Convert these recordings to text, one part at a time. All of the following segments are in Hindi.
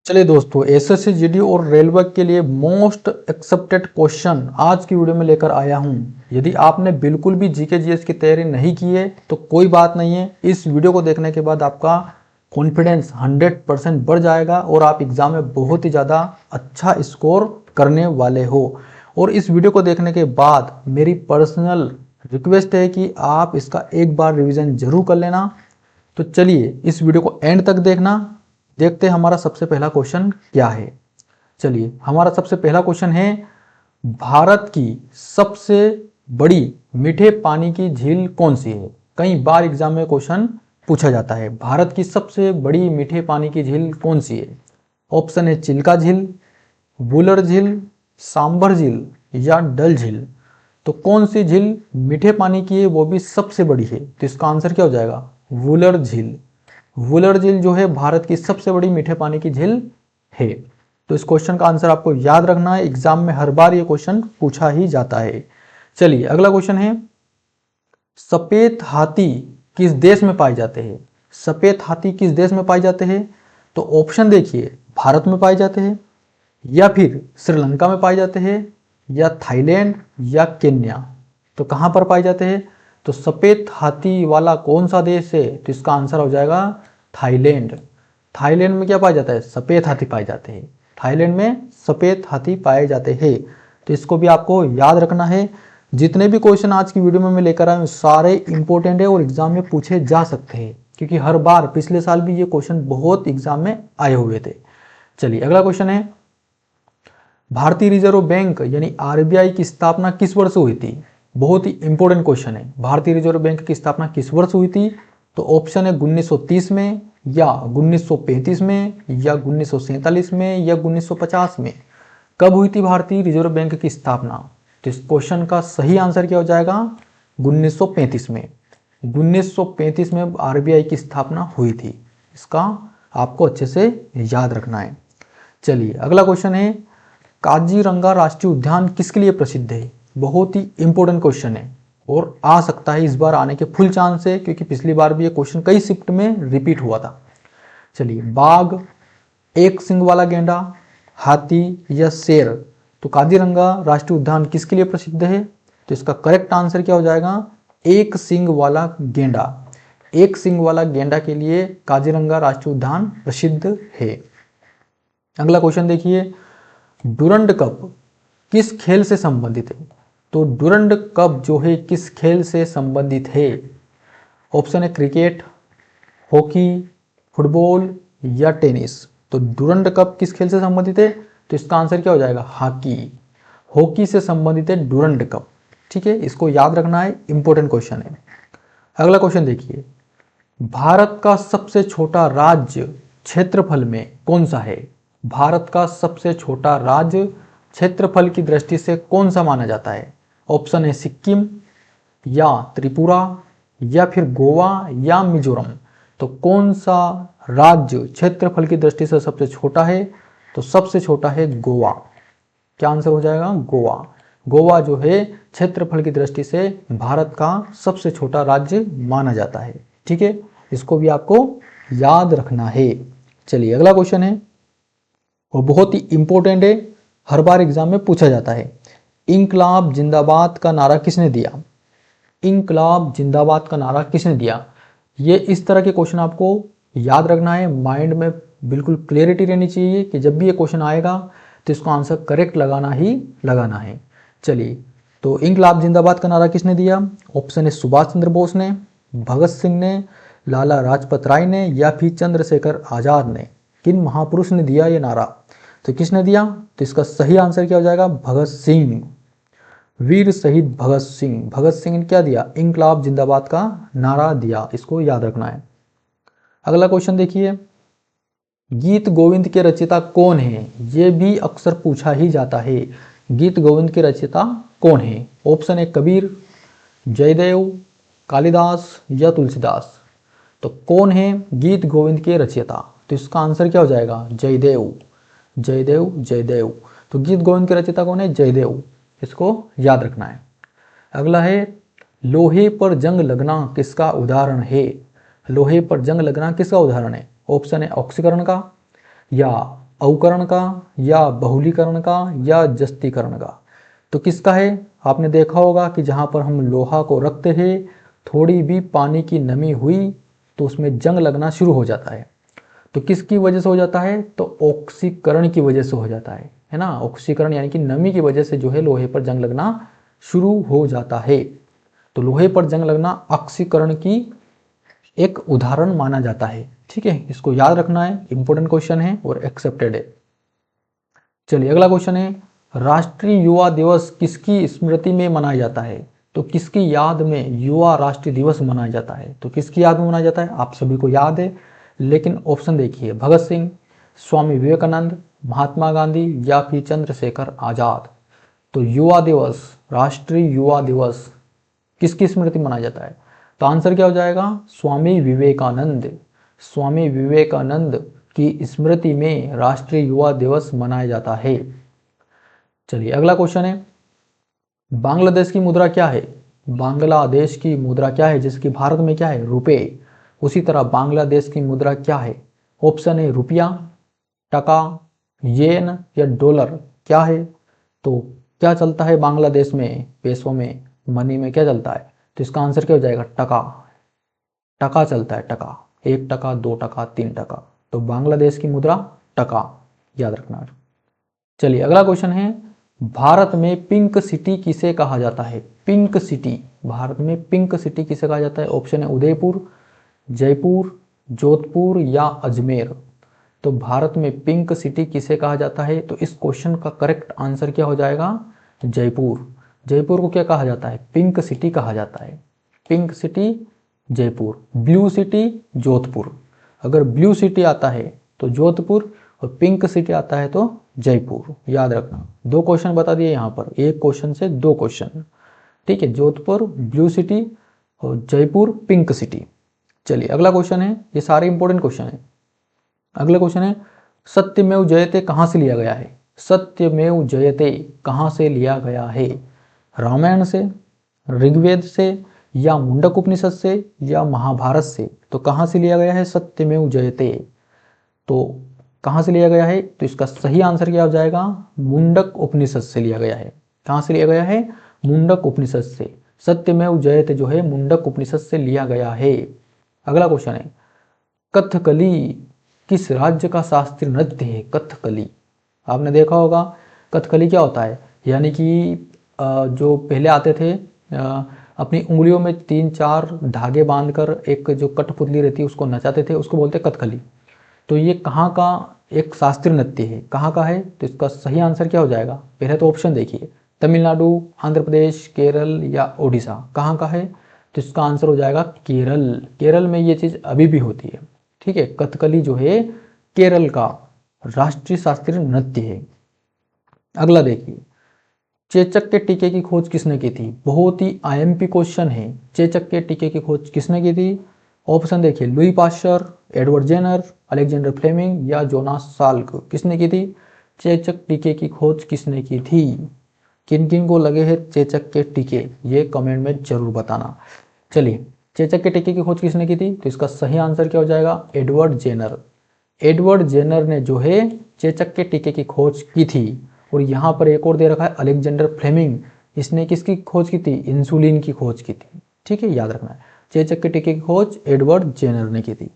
चलिए दोस्तों, एसएससी जीडी और रेलवे के लिए मोस्ट एक्सेप्टेड क्वेश्चन आज की वीडियो में लेकर आया हूं। यदि आपने बिल्कुल भी जीके जीएस की तैयारी नहीं की है तो कोई बात नहीं है। इस वीडियो को देखने के बाद आपका कॉन्फिडेंस 100% बढ़ जाएगा और आप एग्जाम में बहुत ही ज़्यादा अच्छा स्कोर करने वाले हो। और इस वीडियो को देखने के बाद मेरी पर्सनल रिक्वेस्ट है कि आप इसका एक बार रिविज़न जरूर कर लेना। तो चलिए इस वीडियो को एंड तक देखना। देखते हैं हमारा सबसे पहला क्वेश्चन क्या है। चलिए हमारा सबसे पहला क्वेश्चन है, भारत की सबसे बड़ी मीठे पानी की झील कौन सी है। कई बार एग्जाम में क्वेश्चन पूछा जाता है, भारत की सबसे बड़ी मीठे पानी की झील कौन सी है। ऑप्शन है चिल्का झील, वुलर झील, सांबर झील या डल झील। तो कौन सी झील मीठे पानी की है, वो भी सबसे बड़ी है। तो इसका आंसर क्या हो जाएगा, वुलर झील। वुलर झील जो है भारत की सबसे बड़ी मीठे पानी की झील है। तो इस क्वेश्चन का आंसर आपको याद रखना है, एग्जाम में हर बार ये क्वेश्चन पूछा ही जाता है। चलिए अगला क्वेश्चन है, सफेद हाथी किस देश में पाए जाते हैं। सफेद हाथी किस देश में पाए जाते हैं। तो ऑप्शन देखिए, भारत में पाए जाते हैं, या फिर श्रीलंका में पाए जाते हैं, या थाईलैंड या केन्या। तो कहां पर पाए जाते हैं। तो सफेद हाथी वाला कौन सा देश है। तो इसका आंसर हो जाएगा थाईलैंड। थाईलैंड में क्या पाया जाता है, सफेद हाथी पाए जाते हैं। थाईलैंड में सफेद हाथी पाए जाते हैं। तो इसको भी आपको याद रखना है। जितने भी क्वेश्चन आज की वीडियो में मैं लेकर आया हूँ सारे इंपॉर्टेंट है और एग्जाम में पूछे जा सकते हैं, क्योंकि हर बार पिछले साल भी ये क्वेश्चन बहुत एग्जाम में आए हुए थे। चलिए अगला क्वेश्चन है, भारतीय रिजर्व बैंक यानी आरबीआई की स्थापना किस वर्ष हुई थी। बहुत ही इंपॉर्टेंट क्वेश्चन है, भारतीय रिजर्व बैंक की स्थापना किस वर्ष हुई थी। तो ऑप्शन है 1930 में, या 1935 में, या 1947 में, या 1950 में। कब हुई थी भारतीय रिजर्व बैंक की स्थापना। तो इस क्वेश्चन का सही आंसर क्या हो जाएगा, 1935 में। 1935 में आरबीआई की स्थापना हुई थी। इसका आपको अच्छे से याद रखना है। चलिए अगला क्वेश्चन है, काजीरंगा राष्ट्रीय उद्यान किसके लिए प्रसिद्ध है। बहुत ही इंपॉर्टेंट क्वेश्चन है और आ सकता है इस बार आने के फुल चांस है, क्योंकि पिछली बार भी ये क्वेश्चन कई शिफ्ट में रिपीट हुआ था। चलिए, बाघ, एक सिंग वाला गेंडा, हाथी या शेर। तो काजीरंगा राष्ट्रीय उद्यान किसके लिए प्रसिद्ध है। तो इसका करेक्ट आंसर क्या हो जाएगा, एक सिंग वाला गेंडा। एक सिंग वाला गेंडा के लिए काजीरंगा राष्ट्रीय उद्यान प्रसिद्ध है। अगला क्वेश्चन देखिए, डुरंड कप किस खेल से संबंधित है। तो डुरंड कप जो है किस खेल से संबंधित है। ऑप्शन है क्रिकेट, हॉकी, फुटबॉल या टेनिस। तो डुरंड कप किस खेल से संबंधित है। तो इसका आंसर क्या हो जाएगा, हॉकी। हॉकी से संबंधित है डुरंड कप। ठीक है, इसको याद रखना है, इंपॉर्टेंट क्वेश्चन है। अगला क्वेश्चन देखिए, भारत का सबसे छोटा राज्य क्षेत्रफल में कौन सा है। भारत का सबसे छोटा राज्य क्षेत्रफल की दृष्टि से कौन सा माना जाता है। ऑप्शन है सिक्किम, या त्रिपुरा, या फिर गोवा या मिजोरम। तो कौन सा राज्य क्षेत्रफल की दृष्टि से सबसे छोटा है। तो सबसे छोटा है गोवा। क्या आंसर हो जाएगा, गोवा। गोवा जो है क्षेत्रफल की दृष्टि से भारत का सबसे छोटा राज्य माना जाता है। ठीक है, इसको भी आपको याद रखना है। चलिए अगला क्वेश्चन है, वो बहुत ही इंपॉर्टेंट है, हर बार एग्जाम में पूछा जाता है। इंकलाब जिंदाबाद का नारा किसने दिया। इंकलाब जिंदाबाद का नारा किसने दिया। ये इस तरह के क्वेश्चन आपको याद रखना है, माइंड में बिल्कुल क्लियरिटी रहनी चाहिए कि जब भी ये क्वेश्चन आएगा तो इसको आंसर करेक्ट लगाना ही लगाना है। चलिए, तो इंकलाब जिंदाबाद का नारा किसने दिया। ऑप्शन है सुभाष चंद्र बोस ने, भगत सिंह ने, लाला लाजपत राय ने, या फिर चंद्रशेखर आजाद ने। किन महापुरुष ने दिया ये नारा। तो किसने दिया। तो इसका सही आंसर क्या हो जाएगा, भगत सिंह। वीर शहीद भगत सिंह। भगत सिंह ने क्या दिया, इंकलाब जिंदाबाद का नारा दिया। इसको याद रखना है। अगला क्वेश्चन देखिए, गीत गोविंद के रचयिता कौन है। यह भी अक्सर पूछा ही जाता है, गीत गोविंद के रचयिता कौन है। ऑप्शन है कबीर, जयदेव, कालिदास या तुलसीदास। तो कौन है गीत गोविंद के रचयिता। तो इसका आंसर क्या हो जाएगा, जयदेव। जयदेव, जयदेव। तो गीत गोविंद के रचयिता कौन है, जयदेव। इसको याद रखना है। अगला है, लोहे पर जंग लगना किसका उदाहरण है। लोहे पर जंग लगना किसका उदाहरण है। ऑप्शन है ऑक्सीकरण का, या अवकरण का या बहुलीकरण का या जस्तीकरण का? तो किसका है? आपने देखा होगा कि जहाँ पर हम लोहा को रखते हैं थोड़ी भी पानी की नमी हुई तो उसमें जंग लगना शुरू हो जाता है। तो किसकी वजह से हो जाता है? तो ऑक्सीकरण की वजह से हो जाता है ना। ऑक्सीकरण यानी कि नमी की वजह से जो है लोहे पर जंग लगना शुरू हो जाता है। तो लोहे पर जंग लगना ऑक्सीकरण की एक उदाहरण माना जाता है। ठीक है, इसको याद रखना है, इंपॉर्टेंट क्वेश्चन है और एक्सेप्टेड है। चलिए अगला क्वेश्चन है, राष्ट्रीय युवा दिवस किसकी स्मृति में मनाया जाता है? तो किसकी याद में युवा राष्ट्रीय दिवस मनाया जाता है? तो किसकी याद में मनाया जाता है? आप सभी को याद है, लेकिन ऑप्शन देखिए, भगत सिंह, स्वामी विवेकानंद, महात्मा गांधी या फिर चंद्रशेखर आजाद। तो युवा दिवस, राष्ट्रीय युवा दिवस किसकी स्मृति में मनाया जाता है? तो आंसर क्या हो जाएगा? स्वामी विवेकानंद। स्वामी विवेकानंद की स्मृति में राष्ट्रीय युवा दिवस मनाया जाता है। चलिए अगला क्वेश्चन है, बांग्लादेश की मुद्रा क्या है? बांग्लादेश की मुद्रा क्या है? जिसकी भारत में क्या है? रुपए। उसी तरह बांग्लादेश की मुद्रा क्या है? ऑप्शन है रुपया, टका, येन या डॉलर। क्या है? तो क्या चलता है बांग्लादेश में? पैसों में, मनी में क्या चलता है? तो इसका आंसर क्या हो जाएगा? टका। टका चलता है, टका। 1 टका, 2 टका, 3 टका। तो बांग्लादेश की मुद्रा टका, याद रखना। चलिए अगला क्वेश्चन है, भारत में पिंक सिटी किसे कहा जाता है? पिंक सिटी, भारत में पिंक सिटी किसे कहा जाता है? ऑप्शन है उदयपुर, जयपुर, जोधपुर या अजमेर। तो भारत में पिंक सिटी किसे कहा जाता है? तो इस क्वेश्चन का करेक्ट आंसर क्या हो जाएगा? जयपुर। जयपुर को क्या कहा जाता है? पिंक सिटी कहा जाता है। Pink city Jaipur, blue city Jodhpur. अगर ब्लू सिटी आता है तो जोधपुर और पिंक सिटी आता है तो जयपुर, याद रखना। 2 क्वेश्चन बता दिए यहाँ पर, एक क्वेश्चन से 2 क्वेश्चन। ठीक है, जोधपुर ब्लू सिटी और जयपुर पिंक सिटी। चलिए अगला क्वेश्चन है, ये सारे इंपॉर्टेंट क्वेश्चन है। अगला क्वेश्चन है, सत्यमेव जयते कहाँ से लिया गया है? सत्यमेव जयते कहाँ से लिया गया है? रामायण से, ऋग्वेद से या मुंडक उपनिषद से या महाभारत से? तो कहाँ से लिया गया है सत्यमेव जयते? तो कहाँ से लिया गया है? तो इसका सही आंसर क्या हो जाएगा? मुंडक उपनिषद से लिया गया है। कहाँ से लिया गया है? मुंडक उपनिषद से। सत्यमेव जयते जो है मुंडक उपनिषद से लिया गया है। अगला क्वेश्चन है, कथकली किस राज्य का शास्त्रीय नृत्य है? कथकली, आपने देखा होगा कथकली क्या होता है, यानी कि जो पहले आते थे अपनी उंगलियों में 3-4 धागे बांधकर एक जो कठपुतली रहती है उसको नचाते थे, उसको बोलते कथकली। तो ये कहाँ का एक शास्त्रीय नृत्य है? कहाँ का है? तो इसका सही आंसर क्या हो जाएगा? पहले तो ऑप्शन देखिए, तमिलनाडु, आंध्र प्रदेश, केरल या ओडिशा। कहाँ का है? तो इसका आंसर हो जाएगा केरल। केरल में ये चीज़ अभी भी होती है। ठीक है, कथकली जो है केरल का राष्ट्रीय शास्त्रीय नृत्य है। अगला देखिए, चेचक के टीके की खोज किसने की थी? बहुत ही आईएमपी क्वेश्चन है। चेचक के टीके की खोज किसने की थी? ऑप्शन देखिए, Louis Pasteur, Edward Jenner, Alexander Fleming या जोनास साल्क। किसने की थी? चेचक टीके की खोज किसने की थी? किन किन को लगे हैं चेचक के टीके, ये कमेंट में जरूर बताना। चलिए, चेचक के टीके की खोज किसने की थी? तो इसका सही आंसर क्या हो जाएगा? Edward Jenner. एडवर्ड जेनर ने जो है चेचक के टीके की खोज की थी। और यहाँ पर एक और दे रखा है अलेक्जेंडर फ्लेमिंग, इसने किसकी खोज की थी? इंसुलिन की खोज की थी। ठीक है, याद रखना है, चेचक के टीके की खोज एडवर्ड जेनर ने की थी।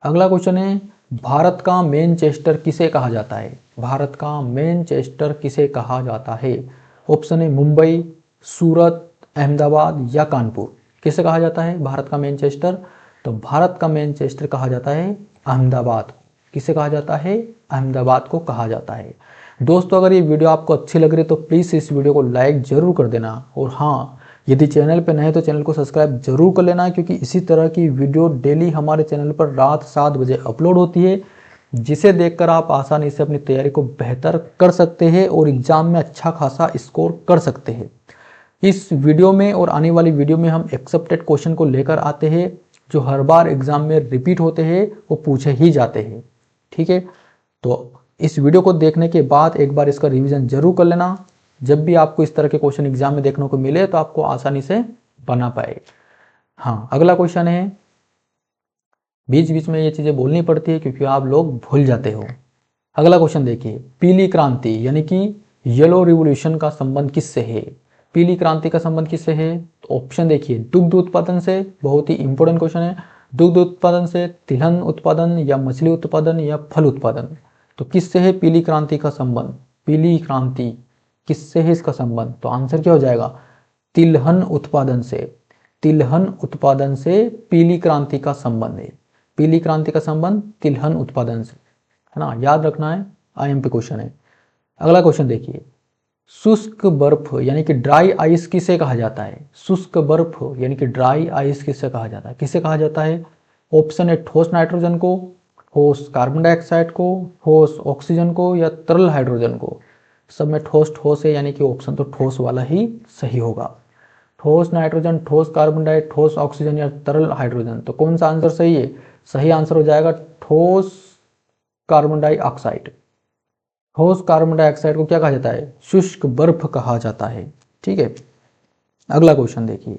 अगला क्वेश्चन है, भारत का मैनचेस्टर किसे कहा जाता है? भारत का मैनचेस्टर किसे कहा जाता है? ऑप्शन है मुंबई, सूरत, अहमदाबाद या कानपुर। किसे कहा जाता है भारत का मैनचेस्टर? तो भारत का मैनचेस्टर कहा जाता है अहमदाबाद। किसे कहा जाता है? अहमदाबाद को कहा जाता है। दोस्तों, अगर ये वीडियो आपको अच्छी लग रही है तो प्लीज़ इस वीडियो को लाइक ज़रूर कर देना। और हाँ, यदि चैनल पर नए तो चैनल को सब्सक्राइब जरूर कर लेना, क्योंकि इसी तरह की वीडियो डेली हमारे चैनल पर रात 7 बजे अपलोड होती है, जिसे देखकर आप आसानी से अपनी तैयारी को बेहतर कर सकते हैं और एग्जाम में अच्छा खासा स्कोर कर सकते हैं। इस वीडियो में और आने वाली वीडियो में हम एक्सेप्टेड क्वेश्चन को लेकर आते हैं, जो हर बार एग्जाम में रिपीट होते हैं, वो पूछे ही जाते हैं। ठीक है, तो इस वीडियो को देखने के बाद एक बार इसका रिवीजन जरूर कर लेना। जब भी आपको इस तरह के क्वेश्चन एग्जाम में देखने को मिले तो आपको आसानी से बना पाए। हाँ, अगला क्वेश्चन है, बीच बीच में ये चीज़ें बोलनी पड़ती है क्योंकि आप लोग भूल जाते हो। अगला क्वेश्चन देखिए, पीली क्रांति यानी कि येलो रिवॉल्यूशन का संबंध किससे है? पीली क्रांति का संबंध किससे है? तो ऑप्शन देखिए, दुग्ध उत्पादन से, बहुत ही इंपॉर्टेंट क्वेश्चन है, दुग्ध उत्पादन से, तिलहन उत्पादन या मछली उत्पादन या फल उत्पादन। तो किससे है पीली क्रांति का संबंध? पीली क्रांति किससे है इसका संबंध? तो आंसर क्या हो जाएगा? तिलहन उत्पादन से। तिलहन उत्पादन से पीली क्रांति का संबंध है। पीली क्रांति का संबंध तिलहन उत्पादन से, है ना, याद रखना है, आईएमपी क्वेश्चन है। अगला क्वेश्चन देखिए, शुष्क बर्फ यानी कि ड्राई आइस किसे कहा जाता है? शुष्क बर्फ यानी कि ड्राई आइस किसे कहा जाता है? किसे कहा जाता है? ऑप्शन है, ठोस नाइट्रोजन को, ठोस कार्बन डाइऑक्साइड को, ठोस ऑक्सीजन को या तरल हाइड्रोजन को। सब में ठोस ठोस है, यानी कि ऑप्शन तो ठोस वाला ही सही होगा। ठोस नाइट्रोजन, ठोस कार्बन डाइऑक्साइड, ठोस ऑक्सीजन या तरल हाइड्रोजन। तो कौन सा आंसर सही है? सही आंसर हो जाएगा ठोस कार्बन डाइऑक्साइड। ठोस कार्बन डाइऑक्साइड को क्या कहा जाता है? शुष्क बर्फ कहा जाता है। ठीक है, अगला क्वेश्चन देखिए,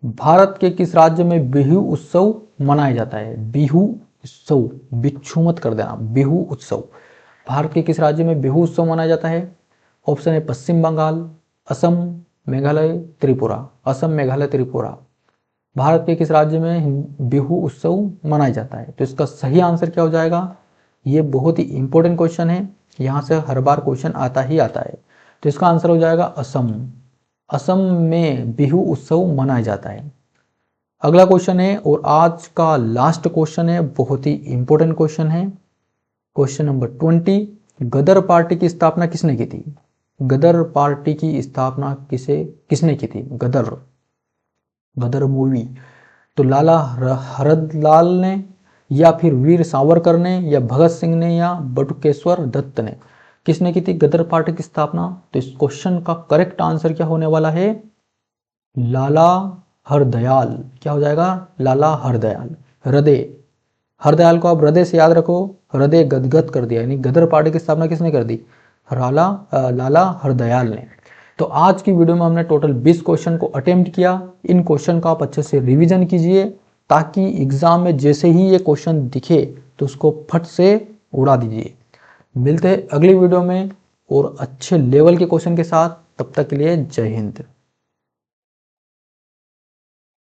भारत के किस राज्य में बिहू उत्सव मनाया जाता है? बिहू उत्सव, बिच्छू मत कर देना, बिहू उत्सव। भारत के किस राज्य में बिहू उत्सव मनाया जाता है? ऑप्शन है, पश्चिम बंगाल, असम, मेघालय, त्रिपुरा। असम, मेघालय, त्रिपुरा। भारत के किस राज्य में बिहू उत्सव मनाया जाता है? तो इसका सही आंसर क्या हो जाएगा? ये बहुत ही इंपॉर्टेंट क्वेश्चन है, यहाँ से हर बार क्वेश्चन आता ही आता है। तो इसका आंसर हो जाएगा असम। असम में बिहू उत्सव मनाया जाता है। अगला क्वेश्चन है और आज का लास्ट क्वेश्चन है, बहुत ही इंपॉर्टेंट क्वेश्चन है। क्वेश्चन नंबर 20, गदर पार्टी की स्थापना किसने की थी? गदर पार्टी की स्थापना किसने की थी? गदर, गदर मूवी। तो लाला हरदलाल ने, या फिर वीर सावरकर ने, या भगत सिंह ने, या बटुकेश्वर दत्त ने। किसने की थी गदर पार्टी की स्थापना? तो इस क्वेश्चन का करेक्ट आंसर क्या होने वाला है? लाला हरदयाल। क्या हो जाएगा? लाला हरदयाल। हृदय, हरदयाल को आप हृदय से याद रखो, हृदय गदगद कर दिया, यानी गदर पार्टी की स्थापना किसने कर दी? लाला हरदयाल ने। तो आज की वीडियो में हमने टोटल 20 क्वेश्चन को अटेम्प्ट किया। इन क्वेश्चन का आप अच्छे से रिवीजन कीजिए, ताकि एग्जाम में जैसे ही ये क्वेश्चन दिखे तो उसको फट से उड़ा दीजिए। मिलते हैं अगली वीडियो में और अच्छे लेवल के क्वेश्चन के साथ। तब तक के लिए जय हिंद।